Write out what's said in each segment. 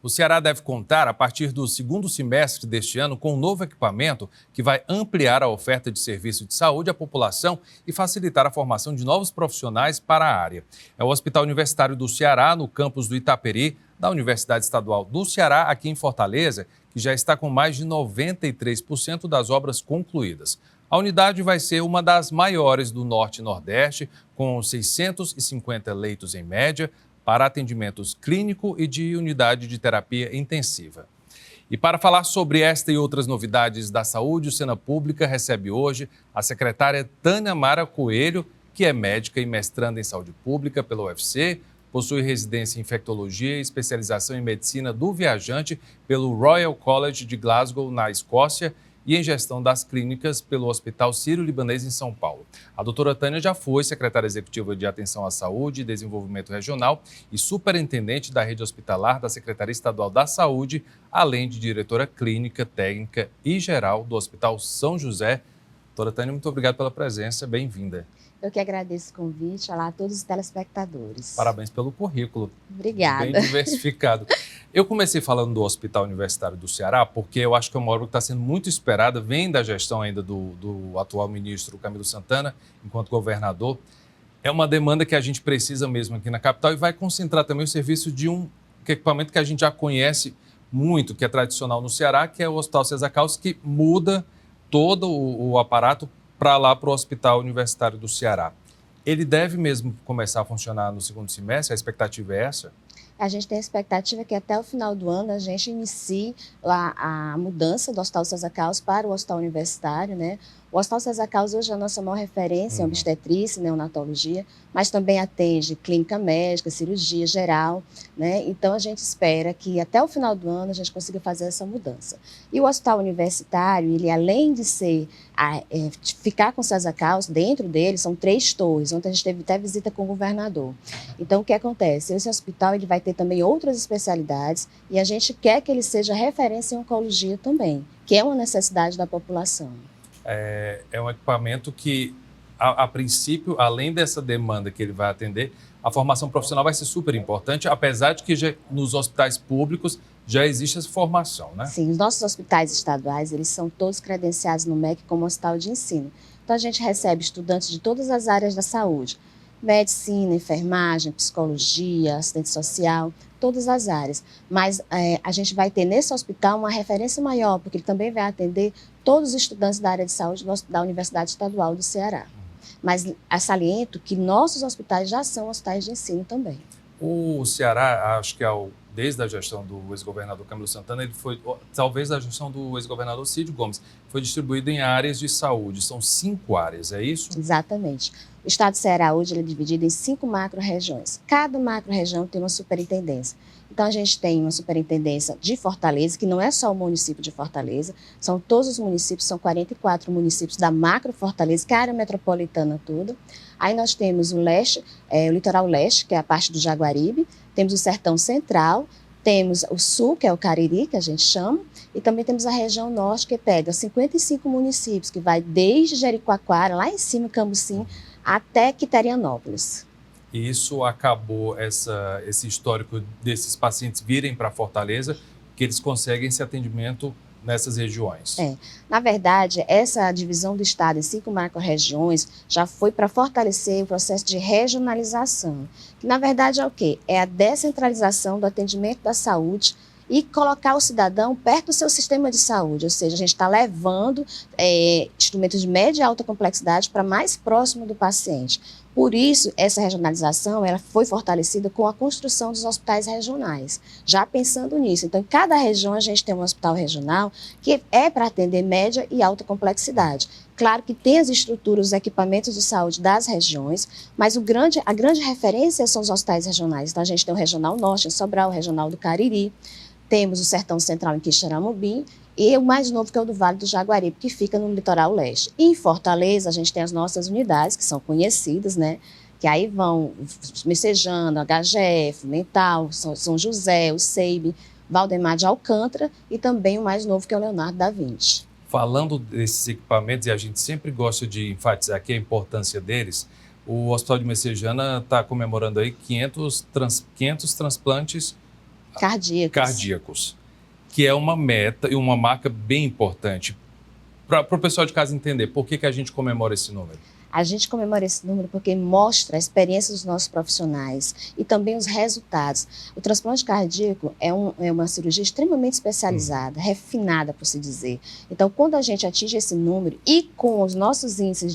O Ceará deve contar, a partir do segundo semestre deste ano, com um novo equipamento que vai ampliar a oferta de serviço de saúde à população e facilitar a formação de novos profissionais para a área. É o Hospital Universitário do Ceará, no campus do Itaperi, da Universidade Estadual do Ceará, aqui em Fortaleza, que já está com mais de 93% das obras concluídas. A unidade vai ser uma das maiores do Norte e Nordeste, com 650 leitos em média, para atendimentos clínico e de unidade de terapia intensiva. E para falar sobre esta e outras novidades da saúde, o Sena Pública recebe hoje a secretária Tânia Mara Coelho, que é médica e mestranda em saúde pública pela UFC, possui residência em infectologia e especialização em medicina do viajante pelo Royal College de Glasgow, na Escócia, e em gestão das clínicas pelo Hospital Sírio-Libanês em São Paulo. A doutora Tânia já foi secretária executiva de Atenção à Saúde e Desenvolvimento Regional e superintendente da rede hospitalar da Secretaria Estadual da Saúde, além de diretora clínica, técnica e geral do Hospital São José. Doutora Tânia, muito obrigado pela presença, bem-vinda. Eu que agradeço o convite, olá a todos os telespectadores. Parabéns pelo currículo. Obrigada. Bem diversificado. Eu comecei falando do Hospital Universitário do Ceará porque eu acho que é uma obra que está sendo muito esperada, vem da gestão ainda do atual ministro Camilo Santana, enquanto governador. É uma demanda que a gente precisa mesmo aqui na capital e vai concentrar também o serviço de um equipamento que a gente já conhece muito, que é tradicional no Ceará, que é o Hospital César Carlos, que muda todo o aparato para lá, para o Hospital Universitário do Ceará. Ele deve mesmo começar a funcionar no segundo semestre? A expectativa é essa? A gente tem a expectativa que até o final do ano a gente inicie a mudança do Hospital César Carlos para o Hospital Universitário, né? O Hospital César Carlos hoje é a nossa maior referência em obstetrícia e neonatologia, mas também atende clínica médica, cirurgia geral, né? Então a gente espera que até o final do ano a gente consiga fazer essa mudança. E o Hospital Universitário, ele além de ficar com o César Carlos, dentro dele são 3 torres, onde a gente teve até visita com o governador. Então o que acontece? Esse hospital ele vai ter também outras especialidades e a gente quer que ele seja referência em oncologia também, que é uma necessidade da população. É um equipamento que, a princípio, além dessa demanda que ele vai atender, a formação profissional vai ser super importante, apesar de que nos hospitais públicos já existe essa formação, né? Sim, os nossos hospitais estaduais, eles são todos credenciados no MEC como hospital de ensino. Então a gente recebe estudantes de todas as áreas da saúde, medicina, enfermagem, psicologia, assistente social, todas as áreas. Mas a gente vai ter nesse hospital uma referência maior, porque ele também vai atender todos os estudantes da área de saúde da Universidade Estadual do Ceará. Mas saliento que nossos hospitais já são hospitais de ensino também. O Ceará, acho que desde a gestão do ex-governador Camilo Santana, ele foi, talvez da gestão do ex-governador Cid Gomes, foi distribuído em áreas de saúde. São 5 áreas, é isso? Exatamente. O estado do Ceará hoje ele é dividido em 5 macro-regiões. Cada macro-região tem uma superintendência. Então, a gente tem uma superintendência de Fortaleza, que não é só o município de Fortaleza, são todos os municípios, são 44 municípios da macro-Fortaleza, que é a área metropolitana toda. Aí nós temos o leste, o litoral leste, que é a parte do Jaguaribe, temos o sertão central, temos o sul, que é o Cariri, que a gente chama, e também temos a região norte, que pega 55 municípios, que vai desde Jericoacoara, lá em cima, Cambucim, até Quiterianópolis. E isso acabou, esse histórico desses pacientes virem para Fortaleza, que eles conseguem esse atendimento nessas regiões. Na verdade, essa divisão do estado em 5 macro-regiões já foi para fortalecer o processo de regionalização, que na verdade é o quê? É a descentralização do atendimento da saúde e colocar o cidadão perto do seu sistema de saúde, ou seja, a gente está levando instrumentos de média e alta complexidade para mais próximo do paciente. Por isso, essa regionalização ela foi fortalecida com a construção dos hospitais regionais, já pensando nisso. Então, em cada região a gente tem um hospital regional que é para atender média e alta complexidade. Claro que tem as estruturas, os equipamentos de saúde das regiões, mas a grande referência são os hospitais regionais. Então, a gente tem o Regional Norte em Sobral, o Regional do Cariri, temos o Sertão Central em Quixeramobim e o mais novo que é o do Vale do Jaguaribe, que fica no litoral leste. E em Fortaleza a gente tem as nossas unidades, que são conhecidas, né? Que aí vão Messejana, HGF, Mental, São José, o Seibe, Valdemar de Alcântara e também o mais novo que é o Leonardo da Vinci. Falando desses equipamentos, e a gente sempre gosta de enfatizar aqui a importância deles, o Hospital de Messejana está comemorando aí 500 transplantes cardíacos, que é uma meta e uma marca bem importante. Para o pessoal de casa entender, por que a gente comemora esse número? A gente comemora esse número porque mostra a experiência dos nossos profissionais e também os resultados. O transplante cardíaco é uma cirurgia extremamente especializada, refinada, por se dizer. Então, quando a gente atinge esse número e com os nossos índices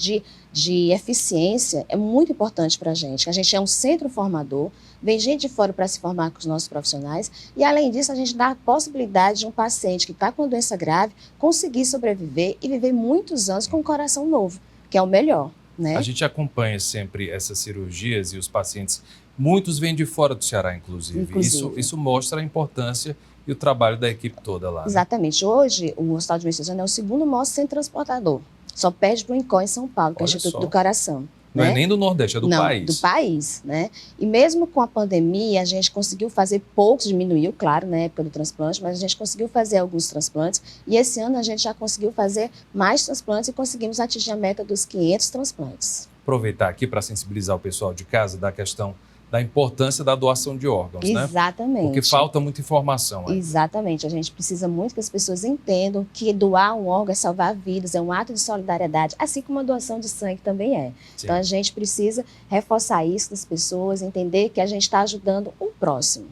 de eficiência, é muito importante para a gente. A gente é um centro formador, vem gente de fora para se formar com os nossos profissionais e, além disso, a gente dá a possibilidade de um paciente que está com uma doença grave conseguir sobreviver e viver muitos anos com um coração novo, que é o melhor. Né? A gente acompanha sempre essas cirurgias e os pacientes, muitos vêm de fora do Ceará, inclusive. Isso mostra a importância e o trabalho da equipe toda lá. Exatamente. Né? Hoje, o Hospital de Messejana é o segundo maior centro transportador. Só perde para o INCOR em São Paulo, que é o Instituto do Coração. Não né? É nem do Nordeste, é do país. Do país, né? E mesmo com a pandemia, a gente conseguiu fazer poucos, diminuiu, claro, na época do transplante, mas a gente conseguiu fazer alguns transplantes e esse ano a gente já conseguiu fazer mais transplantes e conseguimos atingir a meta dos 500 transplantes. Aproveitar aqui para sensibilizar o pessoal de casa da questão da importância da doação de órgãos, né? Exatamente. Porque falta muita informação. Exatamente. A gente precisa muito que as pessoas entendam que doar um órgão é salvar vidas, é um ato de solidariedade, assim como a doação de sangue também é. Sim. Então a gente precisa reforçar isso das pessoas, entender que a gente está ajudando o próximo.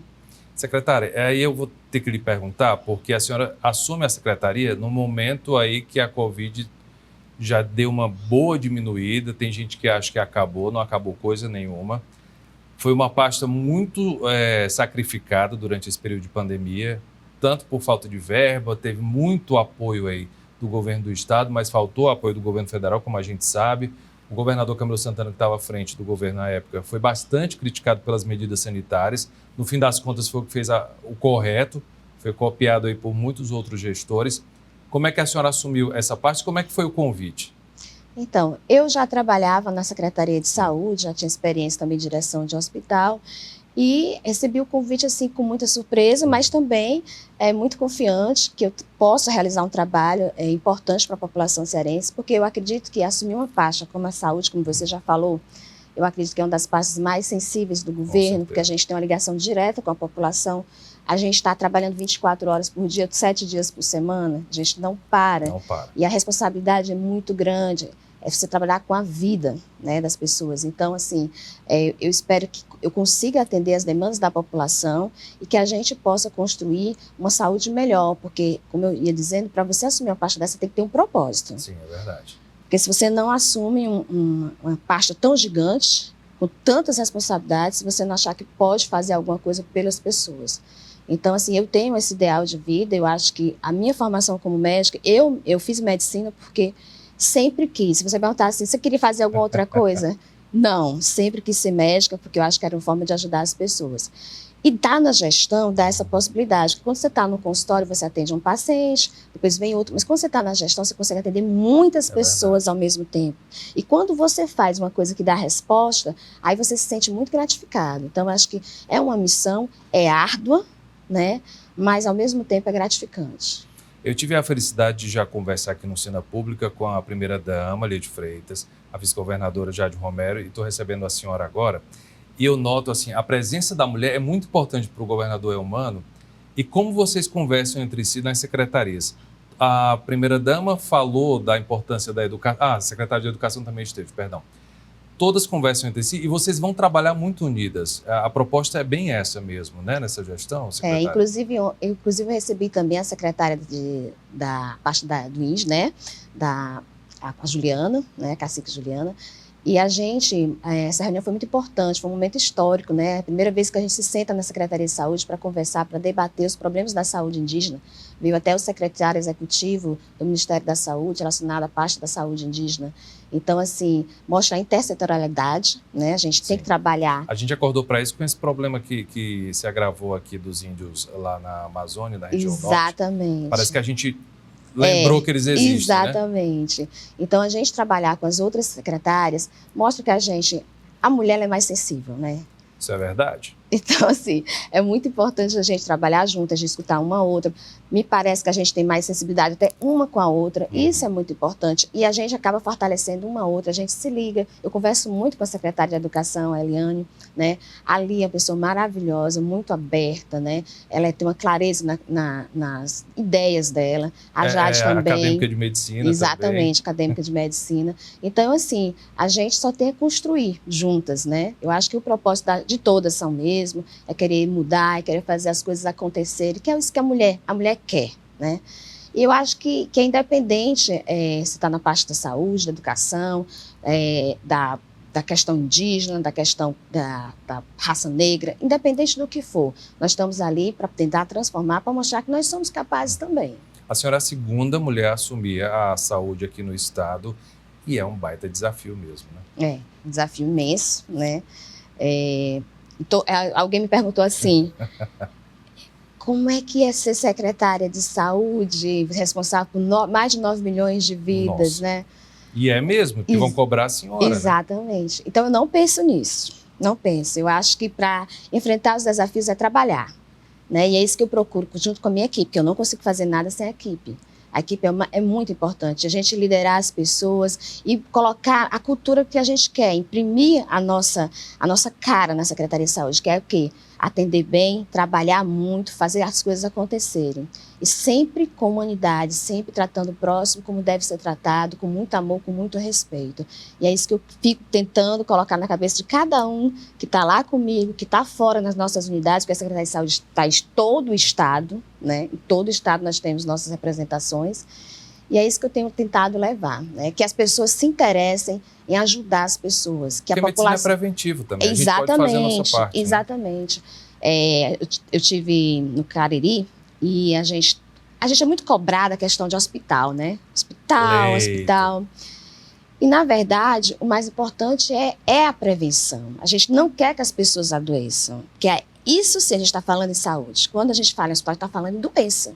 Secretária, aí eu vou ter que lhe perguntar, porque a senhora assume a secretaria no momento aí que a Covid já deu uma boa diminuída, tem gente que acha que acabou, não acabou coisa nenhuma. Foi uma pasta muito sacrificada durante esse período de pandemia, tanto por falta de verba, teve muito apoio aí do governo do estado, mas faltou apoio do governo federal, como a gente sabe. O governador Camilo Santana, que estava à frente do governo na época, foi bastante criticado pelas medidas sanitárias. No fim das contas, foi o que fez o correto, foi copiado aí por muitos outros gestores. Como é que a senhora assumiu essa parte? Como é que foi o convite? Então, eu já trabalhava na Secretaria de Saúde, já tinha experiência também em direção de hospital e recebi o convite assim com muita surpresa, mas também muito confiante que eu possa realizar um trabalho importante para a população cearense, porque eu acredito que assumir uma pasta como a saúde, como você já falou, eu acredito que é uma das pastas mais sensíveis do governo, porque a gente tem uma ligação direta com a população. A gente está trabalhando 24 horas por dia, 7 dias por semana, a gente não para. Não para. E a responsabilidade é muito grande, é você trabalhar com a vida, né, das pessoas. Então, assim, eu espero que eu consiga atender as demandas da população e que a gente possa construir uma saúde melhor, porque, como eu ia dizendo, para você assumir uma pasta dessa, tem que ter um propósito. Sim, é verdade. Porque se você não assume uma pasta tão gigante, com tantas responsabilidades, se você não achar que pode fazer alguma coisa pelas pessoas. Então, assim, eu tenho esse ideal de vida, eu acho que a minha formação como médica, eu fiz medicina porque sempre quis. Se você perguntar assim, você queria fazer alguma outra coisa? Não, sempre quis ser médica, porque eu acho que era uma forma de ajudar as pessoas. E dá na gestão, dá essa possibilidade. Quando você está no consultório, você atende um paciente, depois vem outro, mas quando você está na gestão, você consegue atender muitas pessoas ao mesmo tempo. E quando você faz uma coisa que dá resposta, aí você se sente muito gratificado. Então, acho que é uma missão, é árdua, né? Mas ao mesmo tempo é gratificante. Eu tive a felicidade de já conversar aqui no Cena Pública com a primeira-dama, Leide Freitas, a vice-governadora Jade Romero, e estou recebendo a senhora agora. E eu noto, assim, a presença da mulher é muito importante para o governador Eumano e como vocês conversam entre si nas secretarias. A primeira-dama falou da importância da educação. A secretária de Educação também esteve, perdão. Todas conversam entre si e vocês vão trabalhar muito unidas. A proposta é bem essa mesmo, né, nessa gestão, secretária? Inclusive eu recebi também a secretária da parte do INS, né, a Juliana, né, a cacique Juliana, e essa reunião foi muito importante, foi um momento histórico, né, a primeira vez que a gente se senta na Secretaria de Saúde para conversar, para debater os problemas da saúde indígena. Veio até o secretário executivo do Ministério da Saúde, relacionado à parte da saúde indígena. Então, assim, mostra a intersetorialidade, né? A gente tem que trabalhar. A gente acordou para isso com esse problema que se agravou aqui dos índios lá na Amazônia, na região norte. Exatamente. Parece que a gente lembrou que eles existem, exatamente. Né? Então, a gente trabalhar com as outras secretárias mostra que a mulher é mais sensível, né? Isso é verdade. Então, assim, é muito importante a gente trabalhar junto, a gente escutar uma a outra. Me parece que a gente tem mais sensibilidade até uma com a outra. Isso é muito importante. E a gente acaba fortalecendo uma a outra, a gente se liga. Eu converso muito com a secretária de Educação, a Eliane, né? Ali é uma pessoa maravilhosa, muito aberta, né? Ela tem uma clareza nas ideias dela. A Jade também. Acadêmica de medicina. Exatamente, também. acadêmica de medicina. Então, assim, a gente só tem a construir juntas, né? Eu acho que o propósito de todas são mesmo, é querer mudar, é querer fazer as coisas acontecerem, que é isso que a mulher quer, né? E eu acho que é independente se está na parte da saúde, da educação, da questão indígena, da questão da raça negra, independente do que for, nós estamos ali para tentar transformar, para mostrar que nós somos capazes também. A senhora é a segunda mulher a assumir a saúde aqui no estado e é um baita desafio mesmo, né? Um desafio imenso, né? Então, alguém me perguntou assim, como é que é ser secretária de saúde, responsável por mais de 9 milhões de vidas, né? E é mesmo, que vão cobrar a senhora. Exatamente. Né? Então, eu não penso nisso, não penso. Eu acho que para enfrentar os desafios é trabalhar, né? E é isso que eu procuro junto com a minha equipe, porque eu não consigo fazer nada sem a equipe. A equipe é muito importante, a gente liderar as pessoas e colocar a cultura que a gente quer, imprimir a nossa cara na Secretaria de Saúde, que é o quê? Atender bem, trabalhar muito, fazer as coisas acontecerem. E sempre com humanidade, sempre tratando o próximo como deve ser tratado, com muito amor, com muito respeito. E é isso que eu fico tentando colocar na cabeça de cada um que está lá comigo, que está fora nas nossas unidades, porque a Secretaria de Saúde está em todo o estado, né? Em todo o estado nós temos nossas representações. E é isso que eu tenho tentado levar, né? Que as pessoas se interessem em ajudar as pessoas. Que porque a população... medicina é preventivo também, exatamente, a gente pode fazer a nossa parte. Exatamente. Né? Eu tive no Cariri e a gente é muito cobrada a questão de hospital, né? Hospital. E, na verdade, o mais importante é a prevenção. A gente não quer que as pessoas adoeçam, que isso sim a gente está falando em saúde. Quando a gente fala em hospital, está falando em doença,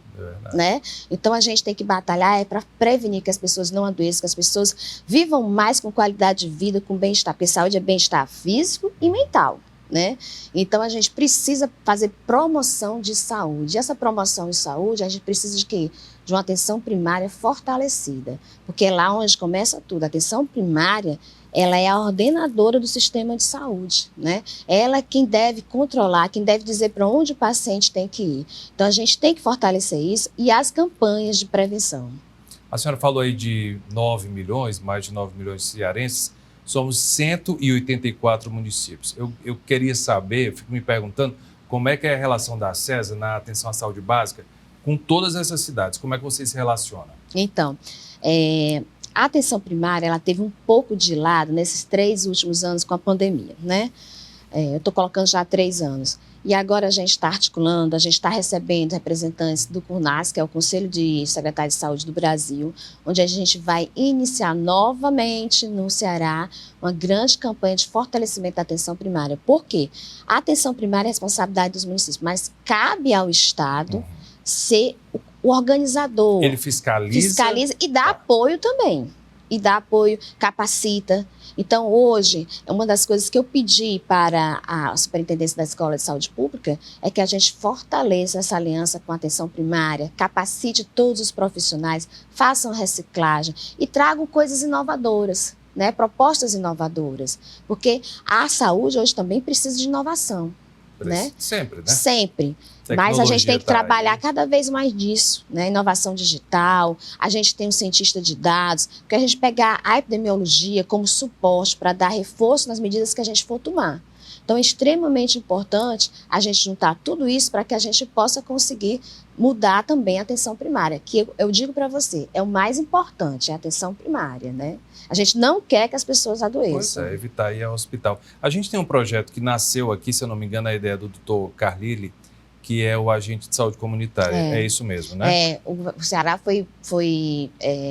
né? Então, a gente tem que batalhar para prevenir que as pessoas não adoeçam, que as pessoas vivam mais com qualidade de vida, com bem-estar, porque saúde é bem-estar físico e mental, né? Então, a gente precisa fazer promoção de saúde. E essa promoção de saúde, a gente precisa de quê? De uma atenção primária fortalecida, porque é lá onde começa tudo. A atenção primária, ela é a ordenadora do sistema de saúde, né? Ela é quem deve controlar, quem deve dizer para onde o paciente tem que ir. Então, a gente tem que fortalecer isso e as campanhas de prevenção. A senhora falou aí de 9 milhões, mais de 9 milhões de cearenses. Somos 184 municípios. Eu queria saber, fico me perguntando, como é que é a relação da SESA na atenção à saúde básica com todas essas cidades? Como é que vocês se relacionam? Então, a atenção primária, ela teve um pouco de lado nesses 3 últimos anos com a pandemia, né? Eu estou colocando já há 3 anos. E agora a gente está articulando, a gente está recebendo representantes do CUNAS, que é o Conselho de Secretários de Saúde do Brasil, onde a gente vai iniciar novamente no Ceará uma grande campanha de fortalecimento da atenção primária. Por quê? A atenção primária é responsabilidade dos municípios, mas cabe ao Estado ser o organizador. Ele fiscaliza e dá apoio também. E dá apoio, capacita. Então, hoje, uma das coisas que eu pedi para a Superintendência da Escola de Saúde Pública é que a gente fortaleça essa aliança com a atenção primária, capacite todos os profissionais, façam reciclagem e tragam coisas inovadoras, né? Propostas inovadoras. Porque a saúde hoje também precisa de inovação. Né? Sempre, né? Sempre. Mas a gente tem que trabalhar cada vez mais disso, né? Inovação digital, a gente tem um cientista de dados, porque a gente pegar a epidemiologia como suporte para dar reforço nas medidas que a gente for tomar. Então, é extremamente importante a gente juntar tudo isso para que a gente possa conseguir mudar também a atenção primária, que eu digo para você, é o mais importante, é a atenção primária, né? A gente não quer que as pessoas adoeçam. Pois é, evitar ir ao hospital. A gente tem um projeto que nasceu aqui, se eu não me engano, a ideia do Dr. Carlile, que é o agente de saúde comunitária. É isso mesmo, né? O Ceará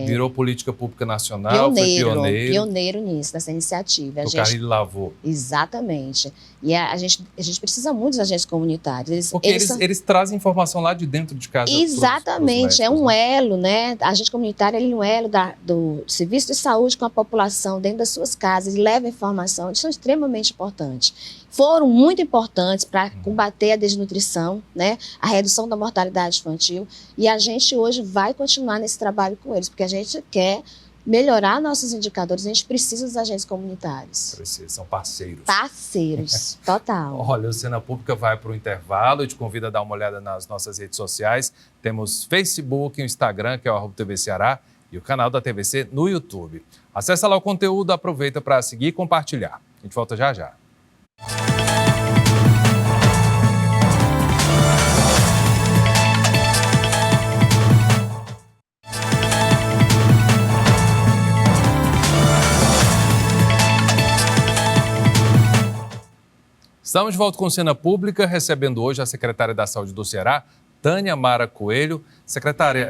virou política pública nacional, pioneiro nisso, nessa iniciativa. O Carlile lavou. Exatamente. E a gente precisa muito dos agentes comunitários. Porque eles trazem informação lá de dentro de casa. Exatamente, médicos, é um elo, né? A agente comunitário ele é um elo do serviço de saúde com a população dentro das suas casas, ele leva informação, isso é extremamente importante. foram muito importantes para combater a desnutrição, né, a redução da mortalidade infantil, e a gente hoje vai continuar nesse trabalho com eles, porque a gente quer melhorar nossos indicadores, a gente precisa dos agentes comunitários. São parceiros. Parceiros, total. Olha, o Cena Pública vai para o intervalo e te convido a dar uma olhada nas nossas redes sociais. Temos Facebook e Instagram, que é o @TV Ceará, e o canal da TVC no YouTube. Acesse lá o conteúdo, aproveita para seguir e compartilhar. A gente volta já já. Estamos de volta com Cena Pública, recebendo hoje a secretária da Saúde do Ceará, Tânia Mara Coelho. Secretária,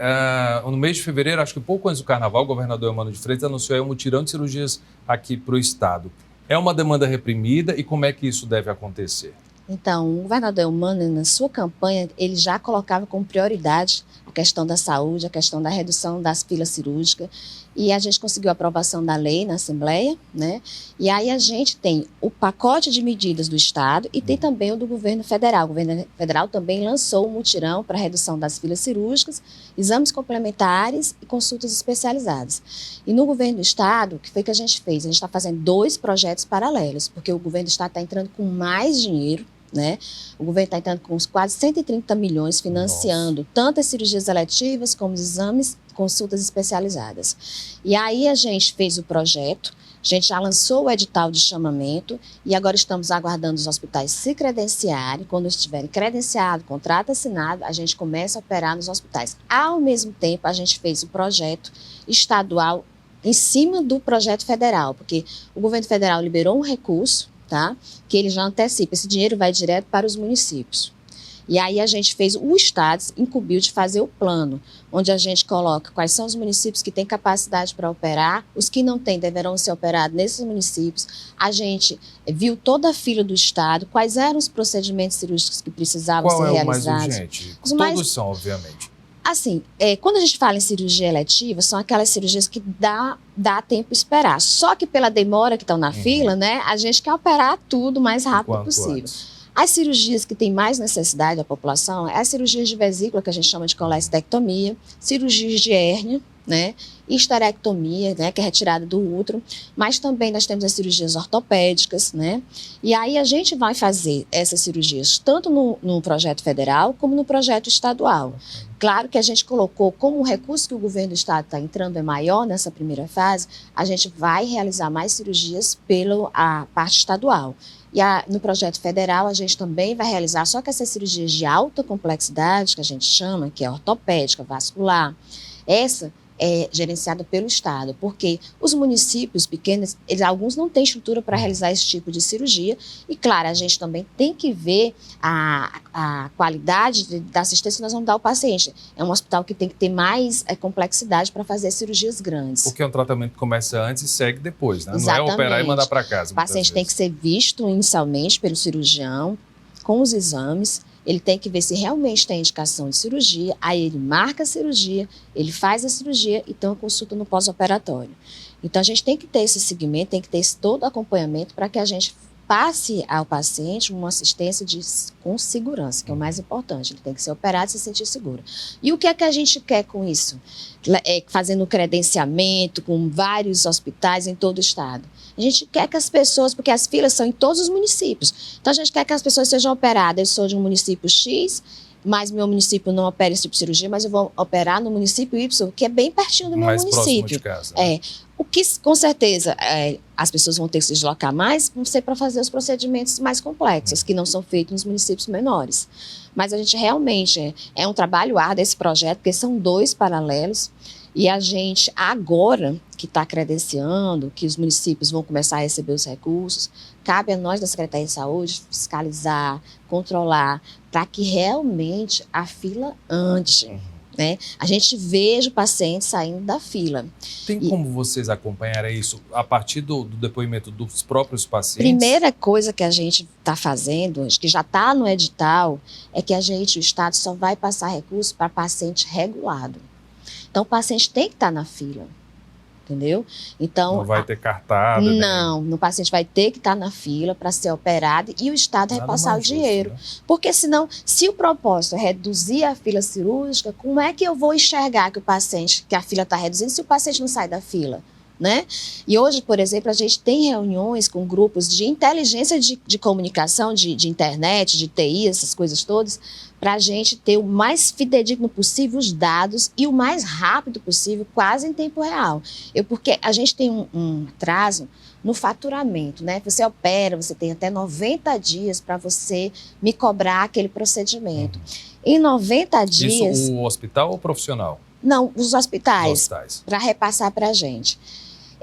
no mês de fevereiro, acho que pouco antes do Carnaval, o governador Eumano de Freitas anunciou um mutirão de cirurgias aqui para o estado. É uma demanda reprimida e como é que isso deve acontecer? Então, o governador Eumano, na sua campanha, ele já colocava como prioridade a questão da saúde, a questão da redução das filas cirúrgicas, e a gente conseguiu a aprovação da lei na Assembleia, né? E aí a gente tem o pacote de medidas do Estado e tem também o do governo federal. O governo federal também lançou um mutirão para a redução das filas cirúrgicas, exames complementares e consultas especializadas. E no governo do Estado, o que foi que a gente fez? A gente está fazendo 2 projetos paralelos, porque o governo do Estado está entrando com mais dinheiro, né? O governo está entrando com quase 130 milhões financiando tanto as cirurgias eletivas como os exames, consultas especializadas. E aí a gente fez o projeto, a gente já lançou o edital de chamamento e agora estamos aguardando os hospitais se credenciarem. Quando estiverem credenciados, contrato assinado, a gente começa a operar nos hospitais. Ao mesmo tempo, a gente fez o projeto estadual em cima do projeto federal, porque o governo federal liberou um recurso, tá? Que ele já antecipa, esse dinheiro vai direto para os municípios. E aí a gente fez, o Estado incumbiu de fazer o plano, onde a gente coloca quais são os municípios que têm capacidade para operar, os que não têm deverão ser operados nesses municípios. A gente viu toda a fila do Estado, quais eram os procedimentos cirúrgicos que precisavam ser realizados. Qual é o mais urgente? Todos são, obviamente. Assim, quando a gente fala em cirurgia eletiva, são aquelas cirurgias que dá tempo esperar. Só que pela demora que estão na fila, né, a gente quer operar tudo o mais rápido possível. Antes. As cirurgias que têm mais necessidade da população é as cirurgias de vesícula, que a gente chama de colestectomia, cirurgias de hérnia, né, histerectomia, né, que é retirada do útero, mas também nós temos as cirurgias ortopédicas, né, e aí a gente vai fazer essas cirurgias tanto no projeto federal como no projeto estadual. Claro que a gente colocou, como o recurso que o governo do estado está entrando é maior nessa primeira fase, a gente vai realizar mais cirurgias pela parte estadual. E no projeto federal a gente também vai realizar, só que essas cirurgias de alta complexidade, que a gente chama, que é ortopédica, vascular, essa é gerenciada pelo Estado, porque os municípios pequenos, alguns não têm estrutura para realizar esse tipo de cirurgia, e claro, a gente também tem que ver a qualidade da assistência que nós vamos dar ao paciente. É um hospital que tem que ter mais complexidade para fazer cirurgias grandes. Porque é um tratamento que começa antes e segue depois, né? Exatamente. Não é operar e mandar para casa. O paciente tem que ser visto inicialmente pelo cirurgião, com os exames. Ele tem que ver se realmente tem indicação de cirurgia, aí ele marca a cirurgia, ele faz a cirurgia e tem uma consulta no pós-operatório. Então, a gente tem que ter esse segmento, tem que ter todo o acompanhamento para que a gente passe ao paciente uma assistência com segurança, que é o mais importante. Ele tem que ser operado e se sentir seguro. E o que é que a gente quer com isso? Fazendo credenciamento com vários hospitais em todo o estado. A gente quer que as pessoas, porque as filas são em todos os municípios, então a gente quer que as pessoas sejam operadas. Eu sou de um município X, mas meu município não opera esse tipo de cirurgia, mas eu vou operar no município Y, que é bem pertinho do meu município. Mais próximo de casa. O que, com certeza, as pessoas vão ter que se deslocar mais, vão ser para fazer os procedimentos mais complexos, que não são feitos nos municípios menores. Mas a gente realmente, é um trabalho árduo esse projeto, porque são 2 paralelos, e a gente, agora que está credenciando, que os municípios vão começar a receber os recursos, cabe a nós da Secretaria de Saúde fiscalizar, controlar, para que realmente a fila ande. Né? A gente veja o paciente saindo da fila. Tem como vocês acompanharem isso a partir do depoimento dos próprios pacientes? Primeira coisa que a gente está fazendo, que já está no edital, é que o Estado só vai passar recurso para paciente regulado. Então, o paciente tem que estar na fila. entendeu? Então, não vai ter cartada. Não, o paciente vai ter que estar na fila para ser operado e o Estado repassar o dinheiro. Justo, né? Porque senão, se o propósito é reduzir a fila cirúrgica, como é que eu vou enxergar que a fila está reduzindo se o paciente não sai da fila? Né? E hoje, por exemplo, a gente tem reuniões com grupos de inteligência de comunicação, de internet, de TI, essas coisas todas, para a gente ter o mais fidedigno possível os dados e o mais rápido possível, quase em tempo real. Porque a gente tem um atraso no faturamento, né? Você opera, você tem até 90 dias para você me cobrar aquele procedimento. Em 90 dias... Isso o hospital ou o profissional? Não, os hospitais. Para repassar para a gente.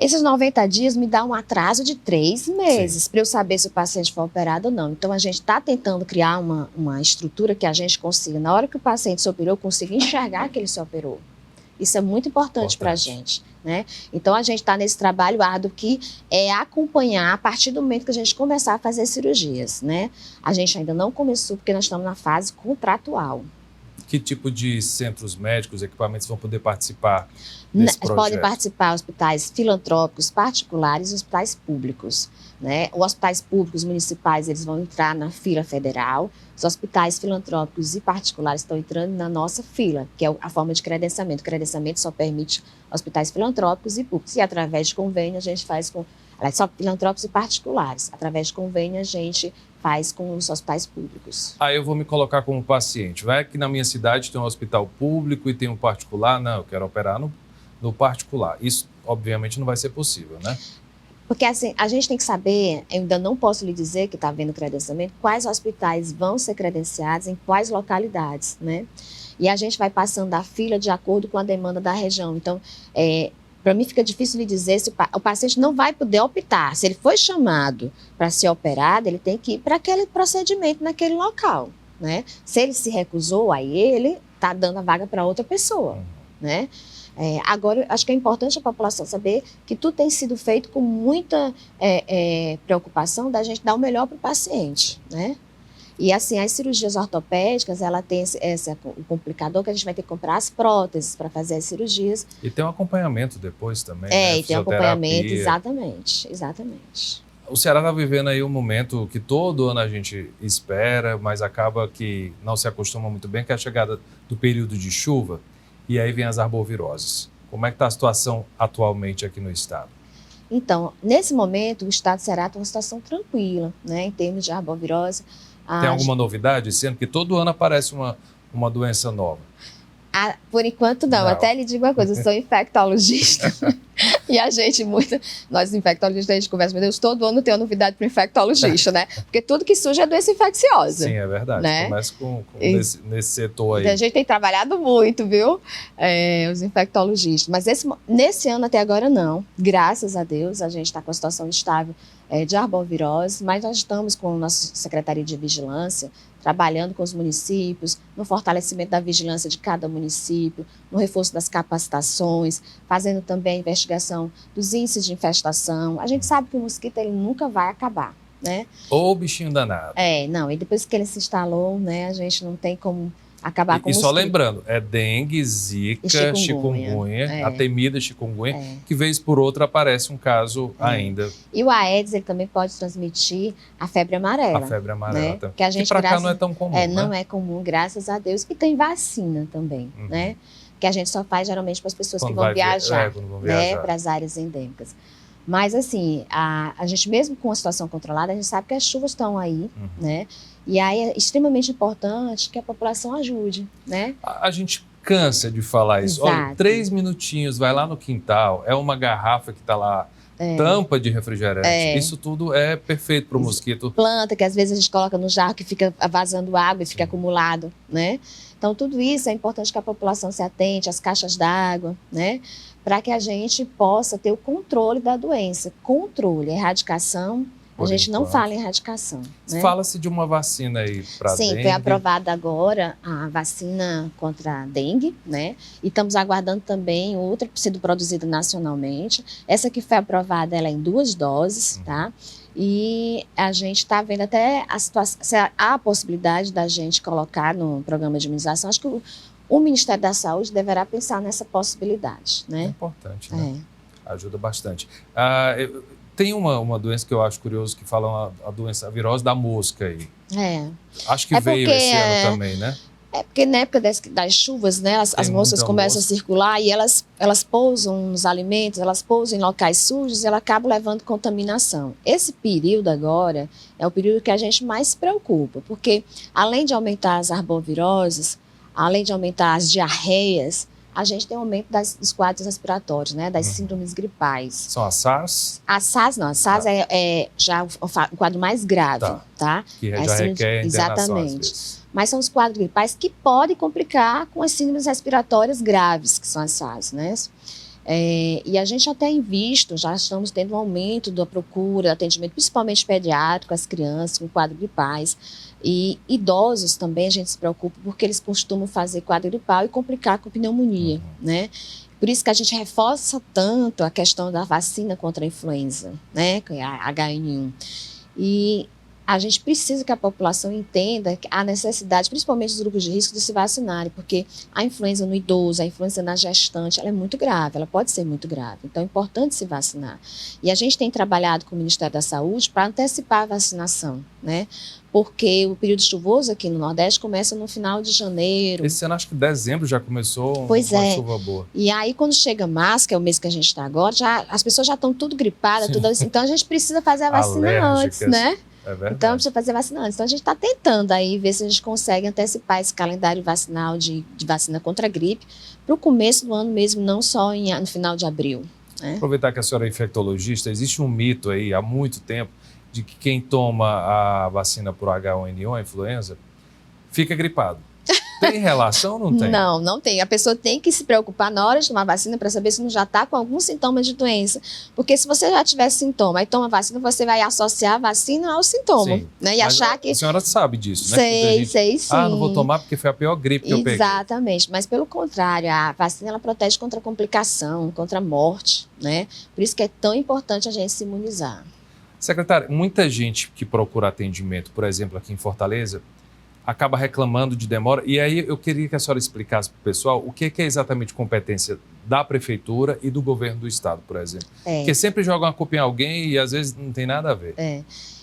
Esses 90 dias me dá um atraso de 3 meses para eu saber se o paciente foi operado ou não. Então, a gente está tentando criar uma estrutura que a gente consiga, na hora que o paciente se operou, consiga enxergar que ele se operou. Isso é muito importante para a gente, né? Então, a gente está nesse trabalho árduo que é acompanhar a partir do momento que a gente começar a fazer cirurgias, né? A gente ainda não começou porque nós estamos na fase contratual. Que tipo de centros médicos, equipamentos vão poder participar desse projeto? Podem participar hospitais filantrópicos particulares e hospitais públicos, né? Os hospitais públicos municipais, eles vão entrar na fila federal. Os hospitais filantrópicos e particulares estão entrando na nossa fila, que é a forma de credenciamento. O credenciamento só permite hospitais filantrópicos e públicos. E através de convênio a gente faz com... Só filantrópicos e particulares. Através de convênio a gente faz com os hospitais públicos. Aí eu vou me colocar como paciente. Vai que na minha cidade tem um hospital público e tem um particular. Não, eu quero operar no particular. Isso, obviamente, não vai ser possível, né? Porque assim, a gente tem que saber, eu ainda não posso lhe dizer que está havendo credenciamento, quais hospitais vão ser credenciados em quais localidades, né? E a gente vai passando a fila de acordo com a demanda da região. Então, para mim fica difícil lhe dizer se o paciente não vai poder optar. Se ele foi chamado para ser operado, ele tem que ir para aquele procedimento naquele local, né? Se ele se recusou, aí ele está dando a vaga para outra pessoa, né? Agora, acho que é importante a população saber que tudo tem sido feito com muita preocupação da gente dar o melhor para o paciente, né? E assim, as cirurgias ortopédicas, ela tem o complicador que a gente vai ter que comprar as próteses para fazer as cirurgias. E tem um acompanhamento depois também, né? E tem um acompanhamento, exatamente. O Ceará está vivendo aí um momento que todo ano a gente espera, mas acaba que não se acostuma muito bem, que é a chegada do período de chuva, e aí vem as arboviroses. Como é que está a situação atualmente aqui no estado? Então, nesse momento, o estado do Ceará tem uma situação tranquila, né, em termos de arbovirose. Tem alguma novidade, sendo que todo ano aparece uma doença nova? Por enquanto não. Até lhe digo uma coisa, eu sou infectologista e nós infectologistas, a gente conversa, meu Deus, todo ano tem uma novidade para o infectologista, né? Porque tudo que surge é doença infecciosa. Sim, é verdade. Né? Começa nesse setor aí. Então, a gente tem trabalhado muito, viu? Os infectologistas. Mas nesse ano até agora não. Graças a Deus, a gente está com a situação estável de arbovirose, mas nós estamos com a nossa Secretaria de Vigilância trabalhando com os municípios, no fortalecimento da vigilância de cada município, no reforço das capacitações, fazendo também a investigação dos índices de infestação. A gente sabe que o mosquito ele nunca vai acabar, né? Ou o bichinho danado. Não, e depois que ele se instalou, né, a gente não tem como acabar com o mosquito. E só lembrando, é dengue, zika, chikungunya, a temida chikungunya, que vez por outra aparece um caso ainda. E o Aedes, ele também pode transmitir a febre amarela. A febre amarela. Né? Que a gente, para cá não é tão comum, não é comum, graças a Deus. E tem vacina também, né? Que a gente só faz geralmente para as pessoas que vão viajar, né? Para as áreas endêmicas. Mas assim, a gente mesmo com a situação controlada, a gente sabe que as chuvas estão aí, né? E aí é extremamente importante que a população ajude, né? A gente cansa de falar isso. Exato. Olha, 3 minutinhos, vai lá no quintal, é uma garrafa que está lá, tampa de refrigerante. Isso tudo é perfeito para o mosquito. Planta, que às vezes a gente coloca no jarro que fica vazando água e fica acumulado, né? Então, tudo isso é importante que a população se atente, às caixas d'água, né? Para que a gente possa ter o controle da doença. Controle, erradicação. A gente não fala em erradicação. Né? Fala-se de uma vacina aí para dengue. Sim, foi aprovada agora a vacina contra a dengue, né? E estamos aguardando também outra sendo produzida nacionalmente. Essa que foi aprovada, ela é em 2 doses, tá? E a gente está vendo até a situação, se há a possibilidade da gente colocar no programa de imunização. Acho que o Ministério da Saúde deverá pensar nessa possibilidade, né? É importante, né? Ajuda bastante. Tem uma doença que eu acho curioso, que falam a doença, a virose da mosca aí. Acho que veio esse ano também, né? É porque na época das chuvas, né, as moscas começam a circular e elas pousam nos alimentos, elas pousam em locais sujos e ela acaba levando contaminação. Esse período agora é o período que a gente mais se preocupa, porque além de aumentar as arboviroses, além de aumentar as diarreias, a gente tem um aumento dos quadros respiratórios, né, das síndromes gripais. São as SARS? A SARS não, a SARS é já o quadro mais grave, tá? Que já requer internação, exatamente. Às vezes. Mas são os quadros gripais que podem complicar com as síndromes respiratórias graves, que são as SARS, né? E a gente já tem visto, já estamos tendo um aumento da procura, atendimento principalmente pediátrico, as crianças com quadros gripais. E idosos também a gente se preocupa porque eles costumam fazer quadro gripal e complicar com pneumonia, né? Por isso que a gente reforça tanto a questão da vacina contra a influenza, né? Que é a H1N1. E a gente precisa que a população entenda a necessidade, principalmente dos grupos de risco, de se vacinarem, porque a influenza no idoso, a influenza na gestante, ela é muito grave, ela pode ser muito grave. Então é importante se vacinar. E a gente tem trabalhado com o Ministério da Saúde para antecipar a vacinação, né? Porque o período chuvoso aqui no Nordeste começa no final de janeiro. Esse ano, acho que dezembro já começou uma chuva boa. E aí, quando chega março, que é o mês que a gente está agora, as pessoas já estão tudo gripadas, tudo assim. Então a gente precisa fazer a vacina antes, né? É verdade. Então, precisa fazer vacina antes. Então, a gente está tentando aí ver se a gente consegue antecipar esse calendário vacinal de vacina contra a gripe para o começo do ano mesmo, não só no final de abril. Né? Aproveitar que a senhora é infectologista, existe um mito aí há muito tempo de que quem toma a vacina por H1N1, a influenza, fica gripado. Tem relação ou não tem? Não, não tem. A pessoa tem que se preocupar na hora de tomar vacina para saber se não já está com algum sintoma de doença. Porque se você já tiver sintoma e toma vacina, você vai associar a vacina ao sintoma. Né? E achar que... A senhora sabe disso, né? Sei sim. Não vou tomar porque foi a pior gripe que eu peguei. Exatamente. Mas pelo contrário, a vacina ela protege contra complicação, contra a morte, né? Por isso que é tão importante a gente se imunizar. Secretária, muita gente que procura atendimento, por exemplo, aqui em Fortaleza, acaba reclamando de demora. E aí eu queria que a senhora explicasse para o pessoal o que é exatamente competência da prefeitura e do governo do estado, por exemplo. Porque sempre jogam a culpa em alguém e às vezes não tem nada a ver.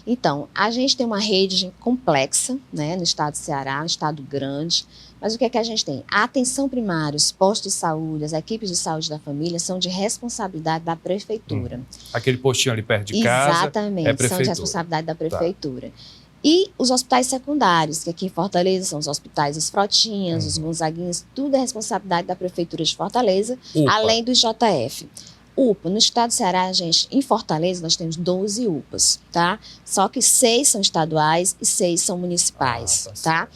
Então, a gente tem uma rede complexa, né, no estado do Ceará, um estado grande. Mas o que é que a gente tem? A atenção primária, os postos de saúde, as equipes de saúde da família são de responsabilidade da prefeitura. Aquele postinho ali perto de casa. Exatamente, são de responsabilidade da prefeitura. E os hospitais secundários, que aqui em Fortaleza são os hospitais Os Frotinhas, os Gonzaguinhas, tudo é responsabilidade da Prefeitura de Fortaleza, além do IJF. UPA, no estado do Ceará, em Fortaleza, nós temos 12 UPAs, tá? Só que 6 são estaduais e 6 são municipais, tá?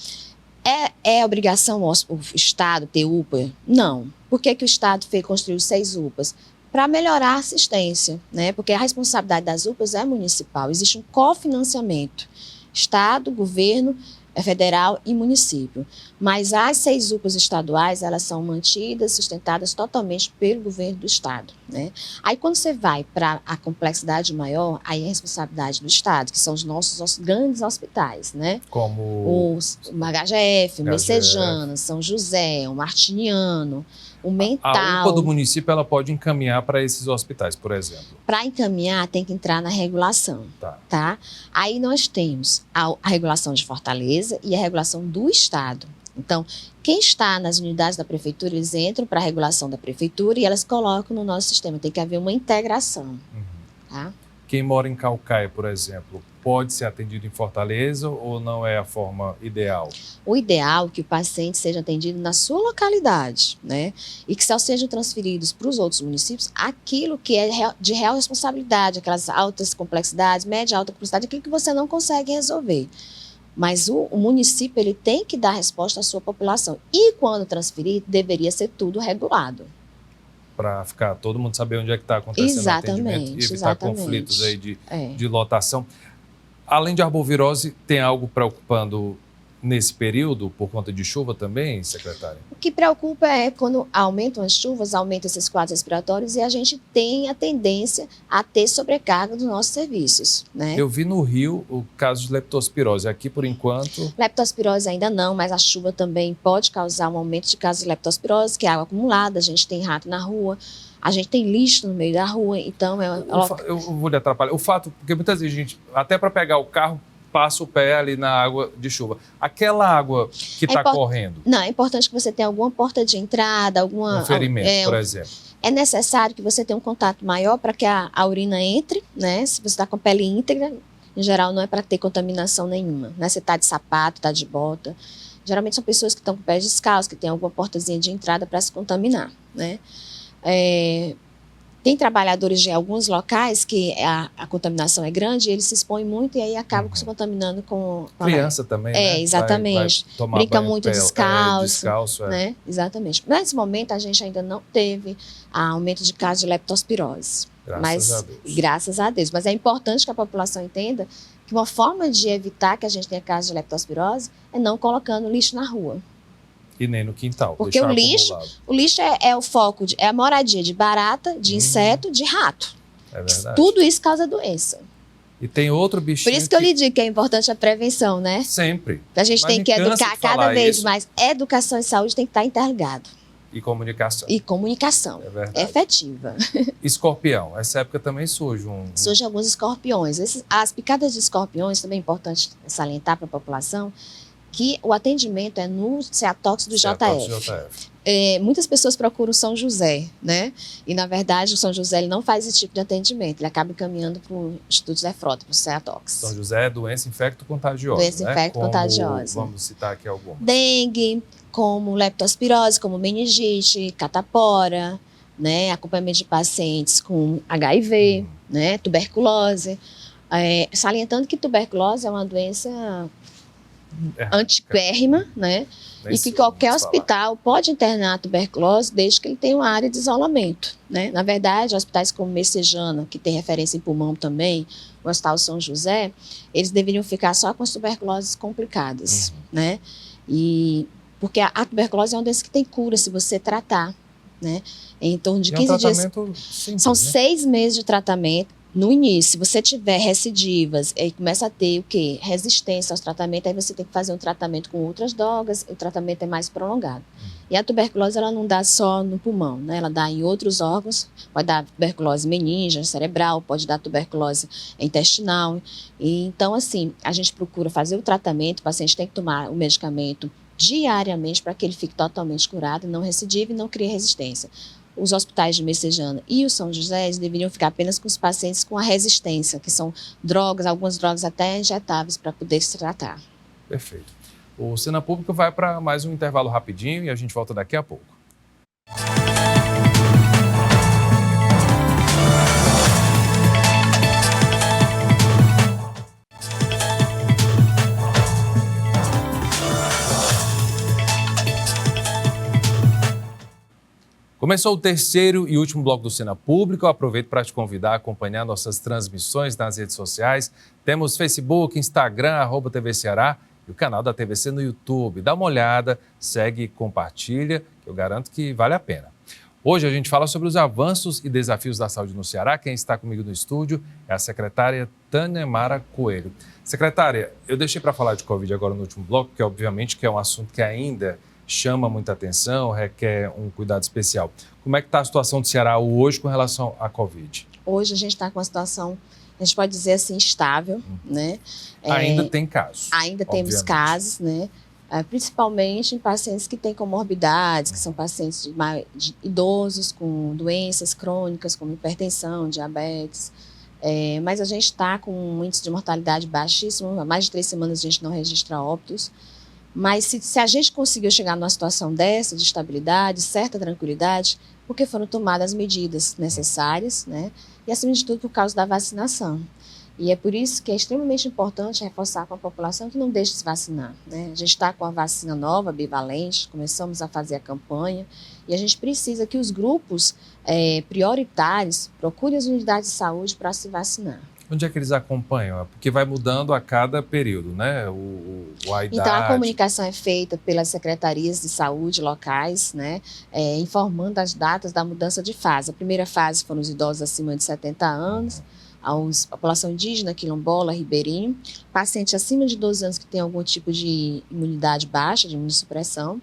É obrigação o estado ter UPA? Não. Por que o estado construiu 6 UPAs? Para melhorar a assistência, né? Porque a responsabilidade das UPAs é municipal, existe um cofinanciamento. Estado, governo, federal e município. Mas as 6 UPAs estaduais, elas são mantidas, sustentadas totalmente pelo governo do estado, né? Aí quando você vai para a complexidade maior, aí é a responsabilidade do estado, que são os nossos grandes hospitais, né? Como o HGF, o Messejana, São José, o Martiniano, o Mental. A UPA do município ela pode encaminhar para esses hospitais, por exemplo? Para encaminhar, tem que entrar na regulação. Tá? Aí nós temos a regulação de Fortaleza e a regulação do estado. Então, quem está nas unidades da prefeitura, eles entram para a regulação da prefeitura e elas colocam no nosso sistema. Tem que haver uma integração. Tá? Quem mora em Caucaia, por exemplo, pode ser atendido em Fortaleza ou não é a forma ideal? O ideal é que o paciente seja atendido na sua localidade, né? E que só sejam transferidos para os outros municípios aquilo que é de real responsabilidade, aquelas altas complexidades, média alta complexidade, aquilo que você não consegue resolver. Mas o município ele tem que dar resposta à sua população. E quando transferir, deveria ser tudo regulado. Para ficar todo mundo saber onde é que está acontecendo o atendimento e evitar conflitos aí de lotação. Além de arbovirose, tem algo preocupando nesse período, por conta de chuva também, secretária? O que preocupa é quando aumentam as chuvas, aumentam esses quadros respiratórios e a gente tem a tendência a ter sobrecarga dos nossos serviços, né? Eu vi no Rio o caso de leptospirose. Aqui, por enquanto... Leptospirose ainda não, mas a chuva também pode causar um aumento de casos de leptospirose, que é água acumulada, a gente tem rato na rua, a gente tem lixo no meio da rua, então... Eu vou lhe atrapalhar. O fato, porque muitas vezes a gente, até para pegar o carro, passa o pé ali na água de chuva. Aquela água que está correndo... Não, é importante que você tenha alguma porta de entrada, um ferimento, por exemplo. É necessário que você tenha um contato maior para que a urina entre, né? Se você está com a pele íntegra, em geral não é para ter contaminação nenhuma, né? Você está de sapato, está de bota. Geralmente são pessoas que estão com pés descalços, que têm alguma portazinha de entrada para se contaminar, né? Tem trabalhadores de alguns locais que a contaminação é grande, eles se expõem muito e aí acabam se contaminando com... Criança também, né? Exatamente. Brinca muito descalço, né? Exatamente. Nesse momento, a gente ainda não teve aumento de casos de leptospirose. Graças a Deus. Mas é importante que a população entenda que uma forma de evitar que a gente tenha casos de leptospirose é não colocando lixo na rua. E nem no quintal. Porque o lixo é o foco, é a moradia de barata, de inseto, de rato. É verdade. Tudo isso causa doença. E tem outro bichinho. Por isso que eu lhe digo que é importante a prevenção, né? Sempre. A gente tem que educar cada vez mais. Educação e saúde tem que estar interligado. E comunicação. E comunicação. É verdade. Efetiva. Escorpião. Essa época também surge Surgem alguns escorpiões. As picadas de escorpiões, também é importante salientar para a população, que o atendimento é no Ceatox do JF. Muitas pessoas procuram o São José, né? E, na verdade, o São José ele não faz esse tipo de atendimento. Ele acaba encaminhando para o Instituto Zé Frota, para o Ceatox. São José é doença infecto-contagiosa, Doença infecto-contagiosa. Vamos citar aqui algumas. Dengue, como leptospirose, como meningite, catapora, né? Acompanhamento de pacientes com HIV, né? Tuberculose. Salientando que tuberculose é uma doença antipérrima, né? E que qualquer hospital pode internar a tuberculose desde que ele tenha uma área de isolamento, né? Na verdade, hospitais como Messejana, que tem referência em pulmão também, o Hospital São José, eles deveriam ficar só com as tuberculoses complicadas, né? Porque a tuberculose é uma doença que tem cura se você tratar, né? Em torno de 15 dias. Simples, são né? 6 meses de tratamento. No início, se você tiver recidivas e começa a ter o quê? Resistência aos tratamentos, aí você tem que fazer um tratamento com outras drogas, o tratamento é mais prolongado. E a tuberculose, ela não dá só no pulmão, né? Ela dá em outros órgãos, pode dar tuberculose meninge, cerebral, pode dar tuberculose intestinal. Então, assim, a gente procura fazer o tratamento, o paciente tem que tomar o medicamento diariamente para que ele fique totalmente curado, não recidive e não crie resistência. Os hospitais de Messejana e o São José deveriam ficar apenas com os pacientes com a resistência, que são drogas, algumas drogas até injetáveis para poder se tratar. Perfeito. O Cena Pública vai para mais um intervalo rapidinho e a gente volta daqui a pouco. Começou o terceiro e último bloco do Cena Pública. Eu aproveito para te convidar a acompanhar nossas transmissões nas redes sociais. Temos Facebook, Instagram, @TV Ceará e o canal da TVC no YouTube. Dá uma olhada, segue e compartilha, que eu garanto que vale a pena. Hoje a gente fala sobre os avanços e desafios da saúde no Ceará. Quem está comigo no estúdio é a secretária Tânia Coelho. Secretária, eu deixei para falar de Covid agora no último bloco, porque obviamente que é um assunto que ainda chama muita atenção, requer um cuidado especial. Como é que está a situação do Ceará hoje com relação à Covid? Hoje a gente está com uma situação, a gente pode dizer assim, estável, né? Ainda tem casos. Ainda temos casos, né? Principalmente em pacientes que têm comorbidades, que são pacientes de idosos com doenças crônicas, como hipertensão, diabetes. Mas a gente está com um índice de mortalidade baixíssimo, há mais de 3 semanas a gente não registra óbitos. Mas se a gente conseguiu chegar numa situação dessa, de estabilidade, certa tranquilidade, porque foram tomadas as medidas necessárias, né? E acima de tudo por causa da vacinação. E é por isso que é extremamente importante reforçar com a população que não deixe de se vacinar, né? A gente está com a vacina nova, bivalente, começamos a fazer a campanha e a gente precisa que os grupos prioritários procurem as unidades de saúde para se vacinar. Onde é que eles acompanham? Porque vai mudando a cada período, né? A idade. Então, a comunicação é feita pelas secretarias de saúde locais, né? Informando as datas da mudança de fase. A primeira fase foram os idosos acima de 70 anos, a população indígena, quilombola, ribeirinho, paciente acima de 12 anos que tem algum tipo de imunidade baixa, de imunossupressão.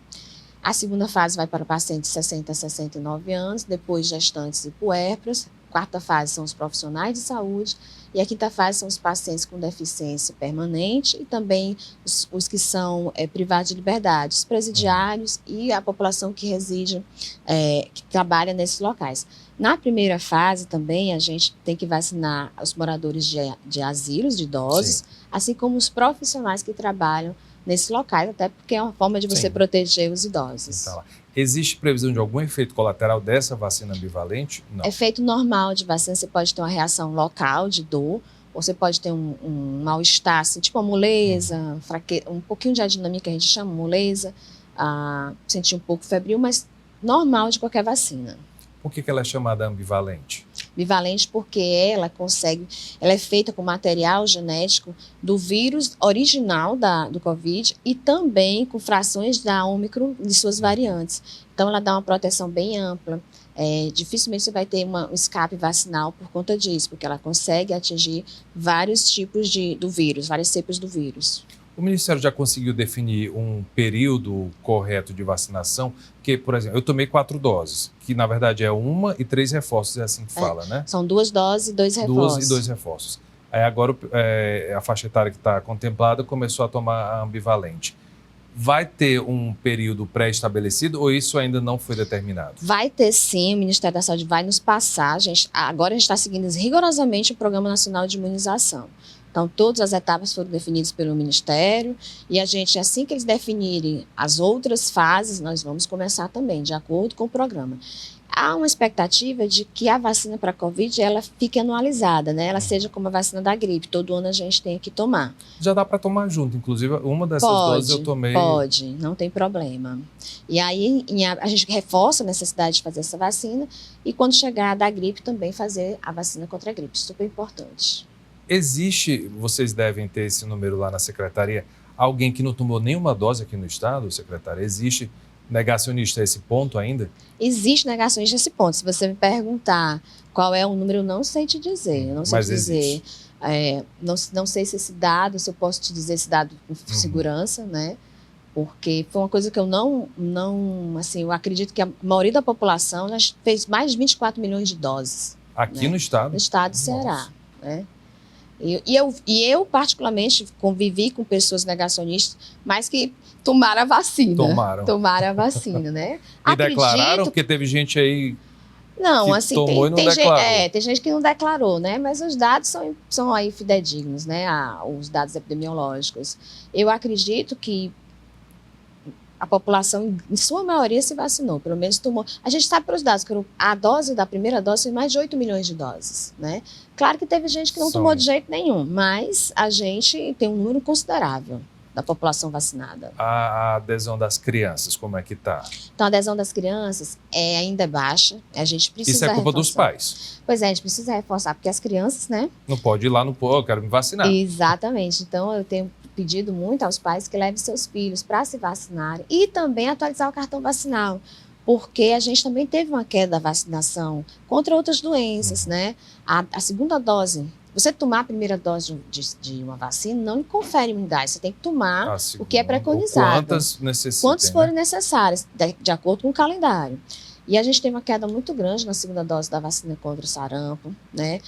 A segunda fase vai para pacientes de 60 a 69 anos, depois gestantes e puérperas. A quarta fase são os profissionais de saúde e a quinta fase são os pacientes com deficiência permanente e também os que são privados de liberdade, os presidiários e a população que reside, que trabalha nesses locais. Na primeira fase também a gente tem que vacinar os moradores de asilos de idosos, assim como os profissionais que trabalham nesses locais, até porque é uma forma de você proteger os idosos. Então, existe previsão de algum efeito colateral dessa vacina ambivalente? Não. Efeito normal de vacina, você pode ter uma reação local de dor, ou você pode ter um mal-estar, assim, tipo uma moleza, um pouquinho de adinamia que a gente chama moleza, sentir um pouco febril, mas normal de qualquer vacina. Por que ela é chamada ambivalente? Ambivalente porque ela é feita com material genético do vírus original do Covid e também com frações da Ômicron de suas variantes. Então, ela dá uma proteção bem ampla. Dificilmente você vai ter um escape vacinal por conta disso, porque ela consegue atingir vários tipos do vírus, várias cepas do vírus. O Ministério já conseguiu definir um período correto de vacinação? Porque, por exemplo, eu tomei 4 doses, que na verdade é 1 e 3 reforços, é assim que fala, né? São 2 doses e 2 reforços. 2 e 2 reforços. Aí agora a faixa etária que está contemplada começou a tomar a ambivalente. Vai ter um período pré-estabelecido ou isso ainda não foi determinado? Vai ter sim, o Ministério da Saúde vai nos passar. Agora a gente está seguindo rigorosamente o Programa Nacional de Imunização. Então, todas as etapas foram definidas pelo Ministério e a gente, assim que eles definirem as outras fases, nós vamos começar também, de acordo com o programa. Há uma expectativa de que a vacina para a Covid, ela fique anualizada, né? Ela seja como a vacina da gripe, todo ano a gente tem que tomar. Já dá para tomar junto, inclusive uma dessas doses eu tomei. Pode, não tem problema. E aí a gente reforça a necessidade de fazer essa vacina e quando chegar a da gripe também fazer a vacina contra a gripe, super importante. Existe, vocês devem ter esse número lá na secretaria, alguém que não tomou nenhuma dose aqui no estado, secretária? Existe negacionista a esse ponto ainda? Existe negacionista a esse ponto. Se você me perguntar qual é o número, eu não sei te dizer. Eu não sei te dizer. Não sei se esse dado, se eu posso te dizer esse dado com segurança, né? Porque foi uma coisa que eu assim, eu acredito que a maioria da população fez mais de 24 milhões de doses. Aqui, né? no estado? No estado do Ceará, né? Eu, particularmente, convivi com pessoas negacionistas, mas que tomaram a vacina. Tomaram a vacina, né? E declararam? Porque teve gente aí não, que assim, tomou e não declarou. Tem gente que não declarou, né? Mas os dados são aí fidedignos, né? Os dados epidemiológicos. Eu acredito que a população, em sua maioria, se vacinou, pelo menos tomou. A gente sabe pelos dados que a dose da primeira dose foi mais de 8 milhões de doses, né? Claro que teve gente que não tomou de jeito nenhum, mas a gente tem um número considerável da população vacinada. A adesão das crianças, como é que está? Então, a adesão das crianças ainda é baixa, a gente precisa Isso é culpa reforçar. dos pais? Pois é, a gente precisa reforçar, porque as crianças, né? Não pode ir lá eu quero me vacinar. Exatamente, então eu tenho pedido muito aos pais que levem seus filhos para se vacinarem e também atualizar o cartão vacinal, porque a gente também teve uma queda da vacinação contra outras doenças, né? A segunda dose, você tomar a primeira dose de uma vacina não confere imunidade, você tem que tomar o que é preconizado. Quantas necessitam? Quantas forem necessárias, de acordo com o calendário. E a gente teve uma queda muito grande na segunda dose da vacina contra o sarampo, né?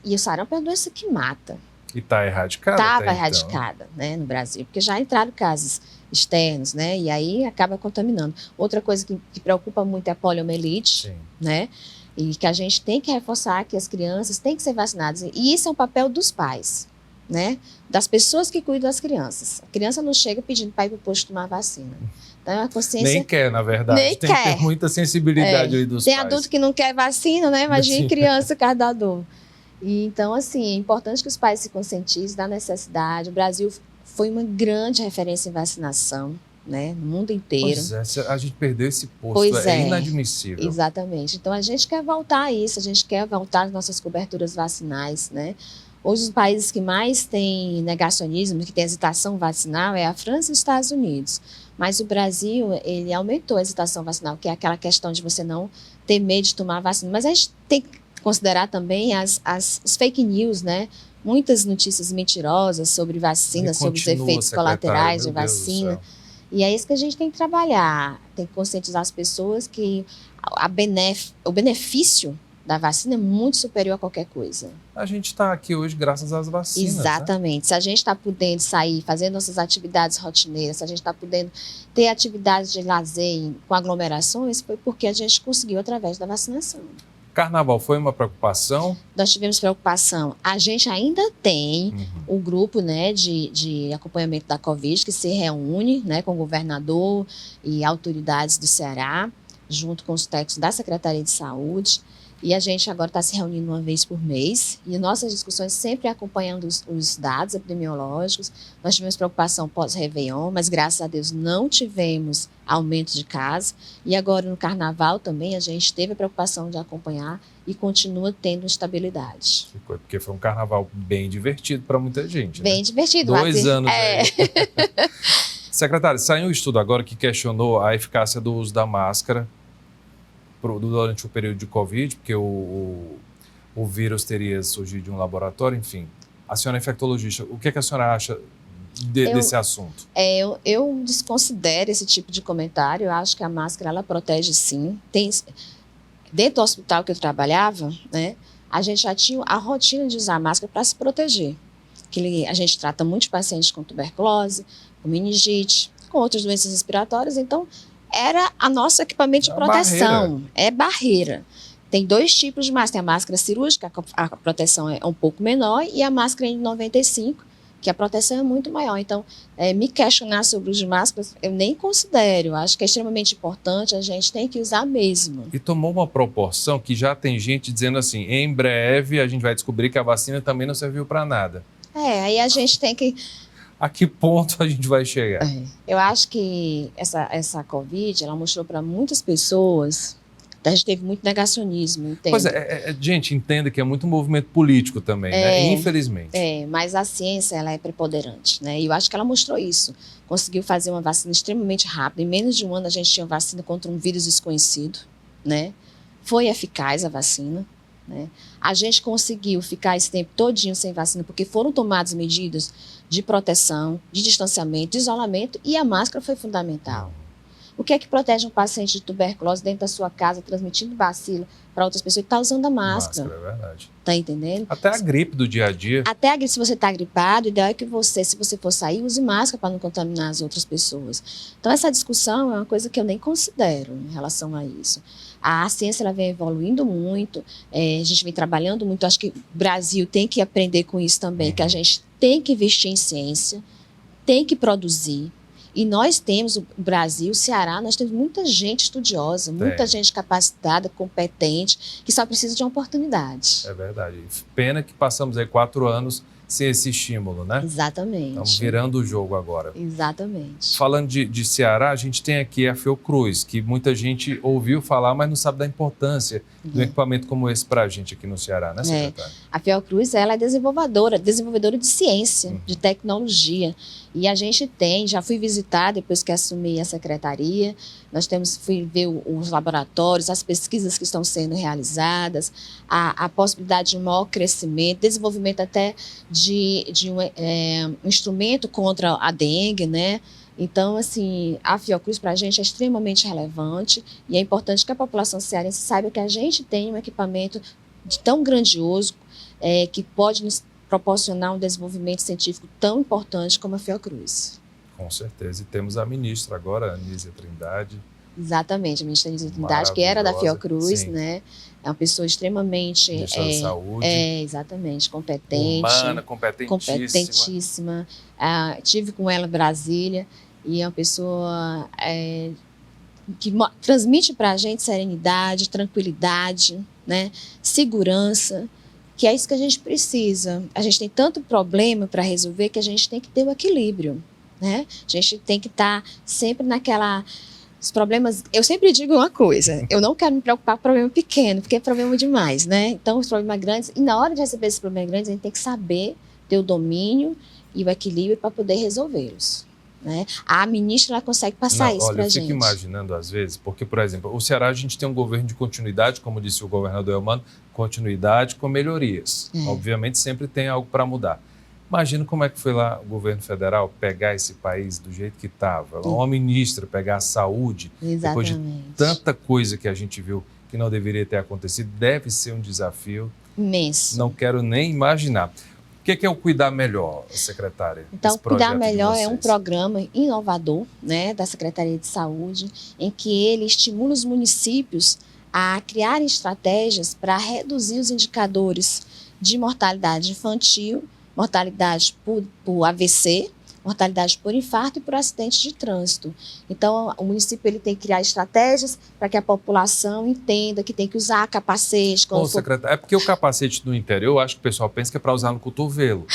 E o sarampo é uma doença que mata. E está erradicada? Estava erradicada, né, no Brasil, porque já entraram casos externos, né, e aí acaba contaminando. Outra coisa que preocupa muito é a poliomielite, né, e que a gente tem que reforçar que as crianças têm que ser vacinadas. E isso é um papel dos pais, né, das pessoas que cuidam das crianças. A criança não chega pedindo para ir para o posto tomar vacina. Então, a consciência... Nem quer, na verdade. Nem tem quer. Que ter muita sensibilidade aí dos tem pais. Tem adulto que não quer vacina, né, imagina criança, cada da dor. E, então, assim, é importante que os pais se conscientizem da necessidade. O Brasil foi uma grande referência em vacinação, né, no mundo inteiro. Pois é, a gente perdeu esse posto, é inadmissível. Exatamente. Então, a gente quer voltar a isso, a gente quer voltar às nossas coberturas vacinais, né? Hoje, os países que mais têm negacionismo, que tem hesitação vacinal, é a França e os Estados Unidos. Mas o Brasil, ele aumentou a hesitação vacinal, que é aquela questão de você não ter medo de tomar a vacina. Mas a gente tem que considerar também os fake news, né? Muitas notícias mentirosas sobre vacina, sobre os efeitos colaterais de vacina. E é isso que a gente tem que trabalhar, tem que conscientizar as pessoas que o benefício da vacina é muito superior a qualquer coisa. A gente está aqui hoje graças às vacinas. Exatamente. Né? Se a gente está podendo sair, fazendo nossas atividades rotineiras, se a gente está podendo ter atividades de lazer com aglomerações, foi porque a gente conseguiu através da vacinação. Carnaval foi uma preocupação? Nós tivemos preocupação. A gente ainda tem o grupo, né, de acompanhamento da Covid, que se reúne, né, com o governador e autoridades do Ceará, junto com os técnicos da Secretaria de Saúde. E a gente agora está se reunindo uma vez por mês. E nossas discussões sempre acompanhando os dados epidemiológicos. Nós tivemos preocupação pós-Réveillon, mas graças a Deus não tivemos aumento de casos. E agora no Carnaval também a gente teve a preocupação de acompanhar e continua tendo estabilidade. Porque foi um Carnaval bem divertido para muita gente. Bem divertido. 2 anos aí. Secretário, saiu um estudo agora que questionou a eficácia do uso da máscara durante o período de Covid, porque o vírus teria surgido de um laboratório, enfim. A senhora é infectologista, o que a senhora acha desse assunto? Eu desconsidero esse tipo de comentário, eu acho que a máscara, ela protege sim. Dentro do hospital que eu trabalhava, né, a gente já tinha a rotina de usar máscara para se proteger. A gente trata muitos pacientes com tuberculose, com meningite, com outras doenças respiratórias, então era o nosso equipamento de proteção. É barreira. Tem 2 tipos de máscara. Tem a máscara cirúrgica, a proteção é um pouco menor, e a máscara N95, que a proteção é muito maior. Então, me questionar sobre os máscaras, eu nem considero. Eu acho que é extremamente importante, a gente tem que usar mesmo. E tomou uma proporção que já tem gente dizendo assim, em breve a gente vai descobrir que a vacina também não serviu para nada. Aí a gente tem que... A que ponto a gente vai chegar? Eu acho que essa Covid, ela mostrou para muitas pessoas, a gente teve muito negacionismo, entende? Pois gente, entenda que é muito movimento político também, né? Infelizmente. Mas a ciência, ela é preponderante, né? E eu acho que ela mostrou isso. Conseguiu fazer uma vacina extremamente rápida. Em menos de um ano a gente tinha vacina contra um vírus desconhecido, né? Foi eficaz a vacina. Né? A gente conseguiu ficar esse tempo todinho sem vacina porque foram tomadas medidas de proteção, de distanciamento, de isolamento, e a máscara foi fundamental. O que é que protege um paciente de tuberculose dentro da sua casa, transmitindo bacilo para outras pessoas? Está usando a máscara. Máscara, é verdade. Está entendendo? Até a gripe do dia a dia. Até a gripe, se você está gripado, o ideal é que você, se você for sair, use máscara para não contaminar as outras pessoas. Então, essa discussão é uma coisa que eu nem considero em relação a isso. A ciência, ela vem evoluindo muito, a gente vem trabalhando muito. Acho que o Brasil tem que aprender com isso também, que a gente tem que investir em ciência, tem que produzir. E nós temos, o Brasil, o Ceará, nós temos muita gente estudiosa, muita gente capacitada, competente, que só precisa de uma oportunidade. É verdade. Pena que passamos aí 4 anos sem esse estímulo, né? Exatamente. Estamos virando o jogo agora. Exatamente. Falando de Ceará, a gente tem aqui a Fiocruz, que muita gente ouviu falar, mas não sabe da importância de um equipamento como esse para a gente aqui no Ceará, né, secretária? A Fiocruz, ela é desenvolvedora de ciência, de tecnologia. E a gente já fui visitar depois que assumi a secretaria, fui ver os laboratórios, as pesquisas que estão sendo realizadas, a possibilidade de maior crescimento, desenvolvimento até de um instrumento contra a dengue, né? Então, assim, a Fiocruz para a gente é extremamente relevante e é importante que a população cearense saiba que a gente tem um equipamento tão grandioso que pode nos proporcionar um desenvolvimento científico tão importante como a Fiocruz. Com certeza. E temos a ministra agora, Anísia Trindade. Exatamente, a ministra Anísia Trindade, que era da Fiocruz, né? É uma pessoa extremamente... Ministra da Saúde. Exatamente, competente. Humana, competentíssima. Tive com ela em Brasília e é uma pessoa que transmite para a gente serenidade, tranquilidade, né? Segurança, que é isso que a gente precisa. A gente tem tanto problema para resolver que a gente tem que ter o equilíbrio, né? A gente tem que estar sempre Os problemas, eu sempre digo uma coisa, eu não quero me preocupar com problema pequeno, porque é problema demais, né? Então, os problemas grandes, e na hora de receber esses problemas grandes, a gente tem que saber ter o domínio e o equilíbrio para poder resolvê-los, né? A ministra, ela consegue passar isso para a gente. Eu fico imaginando às vezes, porque, por exemplo, o Ceará a gente tem um governo de continuidade, como disse o governador Eumano, continuidade com melhorias. Obviamente sempre tem algo para mudar. Imagina como é que foi lá o governo federal pegar esse país do jeito que estava. Uma ministra pegar a saúde, depois de tanta coisa que a gente viu que não deveria ter acontecido, deve ser um desafio imenso. Não quero nem imaginar. O que é o Cuidar Melhor, secretária? Então, Cuidar Melhor é um programa inovador, né, da Secretaria de Saúde, em que ele estimula os municípios a criarem estratégias para reduzir os indicadores de mortalidade infantil, mortalidade por AVC, mortalidade por infarto e por acidente de trânsito. Então, o município ele tem que criar estratégias para que a população entenda que tem que usar capacete. Secretária, é porque o capacete no interior, eu acho que o pessoal pensa que é para usar no cotovelo.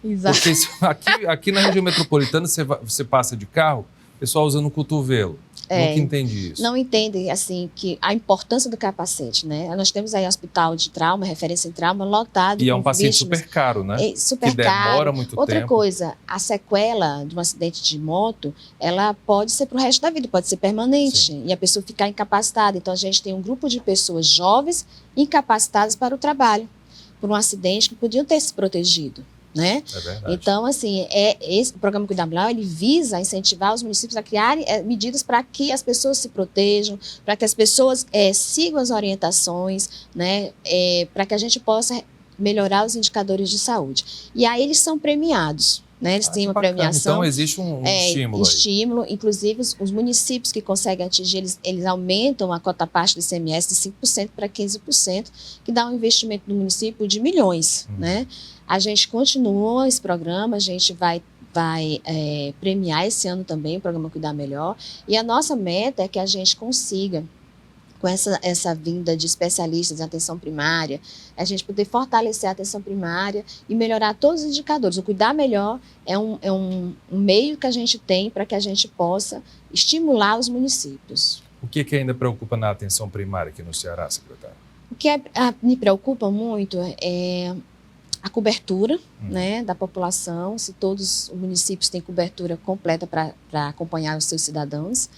Exato. Porque aqui na região metropolitana, você passa de carro, o pessoal usa no cotovelo. Nunca entendi isso. Não entendem, assim, que a importância do capacete, né? Nós temos aí hospital de trauma, referência em trauma, lotado. E é um paciente super caro, né? Super caro. Que demora muito tempo. Outra coisa, a sequela de um acidente de moto, ela pode ser para o resto da vida, pode ser permanente. Sim. E a pessoa ficar incapacitada. Então, a gente tem um grupo de pessoas jovens incapacitadas para o trabalho, por um acidente que podiam ter se protegido. Né? É verdade. Então, assim, esse programa Cuidar Melhor, ele visa incentivar os municípios a criarem medidas para que as pessoas se protejam, para que as pessoas sigam as orientações, né? Para que a gente possa melhorar os indicadores de saúde. E aí eles são premiados. Né? Eles têm uma premiação. Então, existe um estímulo. Estímulo. Inclusive, os municípios que conseguem atingir, eles aumentam a cota parte do ICMS de 5% para 15%, que dá um investimento no município de milhões. Né? A gente continua esse programa, a gente vai premiar esse ano também o programa Cuidar Melhor. E a nossa meta é que a gente consiga, com essa vinda de especialistas em atenção primária, a gente poder fortalecer a atenção primária e melhorar todos os indicadores. O Cuidar Melhor é um meio que a gente tem para que a gente possa estimular os municípios. O que ainda preocupa na atenção primária aqui no Ceará, secretária? O que me preocupa muito é a cobertura né, da população, se todos os municípios têm cobertura completa para acompanhar os seus cidadãos,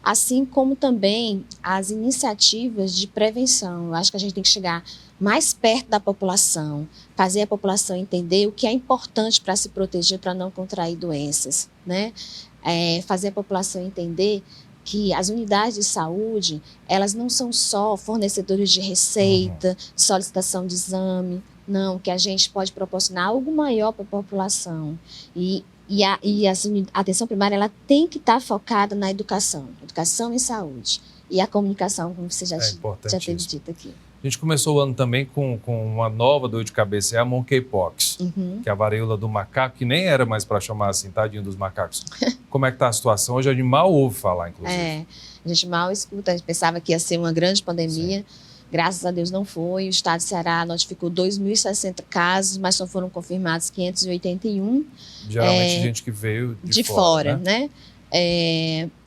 assim como também as iniciativas de prevenção. Eu acho que a gente tem que chegar mais perto da população, fazer a população entender o que é importante para se proteger, para não contrair doenças, né? Fazer a população entender que as unidades de saúde, elas não são só fornecedores de receita, solicitação de exame, não, que a gente pode proporcionar algo maior para a população. E a atenção primária ela tem que estar focada na educação e saúde. E a comunicação, como você já teve dito aqui. A gente começou o ano também com uma nova dor de cabeça, é a monkeypox, que é a varíola do macaco, que nem era mais para chamar assim, tadinho dos macacos. Como é que está a situação? Hoje a gente mal ouve falar, inclusive. A gente mal escuta, a gente pensava que ia ser uma grande pandemia. Sim. Graças a Deus não foi. O estado de Ceará notificou 2.060 casos, mas só foram confirmados 581. Geralmente gente que veio de fora, né?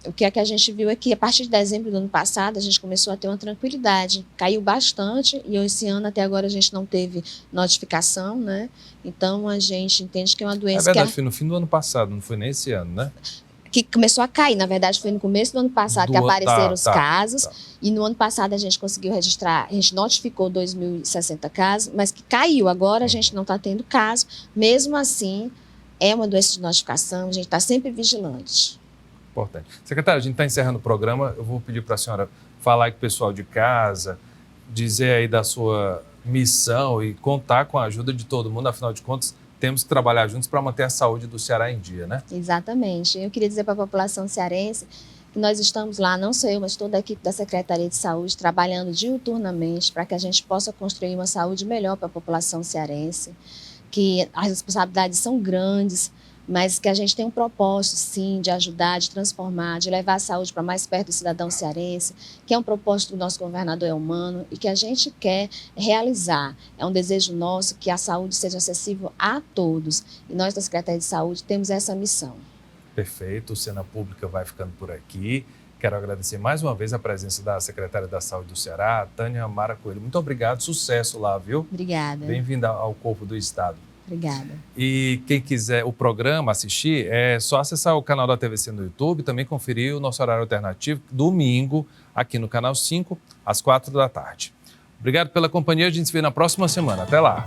O que é que a gente viu é que a partir de dezembro do ano passado a gente começou a ter uma tranquilidade, caiu bastante e esse ano até agora a gente não teve notificação, né? Então a gente entende que é uma doença foi no fim do ano passado, não foi nem esse ano, né? Que começou a cair, na verdade foi no começo do ano passado que apareceram os casos e no ano passado a gente conseguiu registrar, a gente notificou 2.060 casos, mas que caiu, agora a gente não está tendo caso, mesmo assim é uma doença de notificação, a gente está sempre vigilante. Importante. Secretária, a gente está encerrando o programa, eu vou pedir para a senhora falar aí com o pessoal de casa, dizer aí da sua missão e contar com a ajuda de todo mundo, afinal de contas, temos que trabalhar juntos para manter a saúde do Ceará em dia, né? Exatamente. Eu queria dizer para a população cearense que nós estamos lá, não só eu, mas toda a equipe da Secretaria de Saúde, trabalhando diuturnamente para que a gente possa construir uma saúde melhor para a população cearense, que as responsabilidades são grandes, mas que a gente tem um propósito, sim, de ajudar, de transformar, de levar a saúde para mais perto do cidadão cearense, que é um propósito do nosso governador Eumano e que a gente quer realizar. É um desejo nosso que a saúde seja acessível a todos. E nós, da Secretaria de Saúde, temos essa missão. Perfeito. O Cena Pública vai ficando por aqui. Quero agradecer mais uma vez a presença da secretária da Saúde do Ceará, Tânia Mara Coelho. Muito obrigado, sucesso lá, viu? Obrigada. Bem-vinda ao Corpo do Estado. Obrigada. E quem quiser o programa assistir, é só acessar o canal da TVC no YouTube, também conferir o nosso horário alternativo, domingo, aqui no Canal 5, às 4 da tarde. Obrigado pela companhia, a gente se vê na próxima semana. Até lá!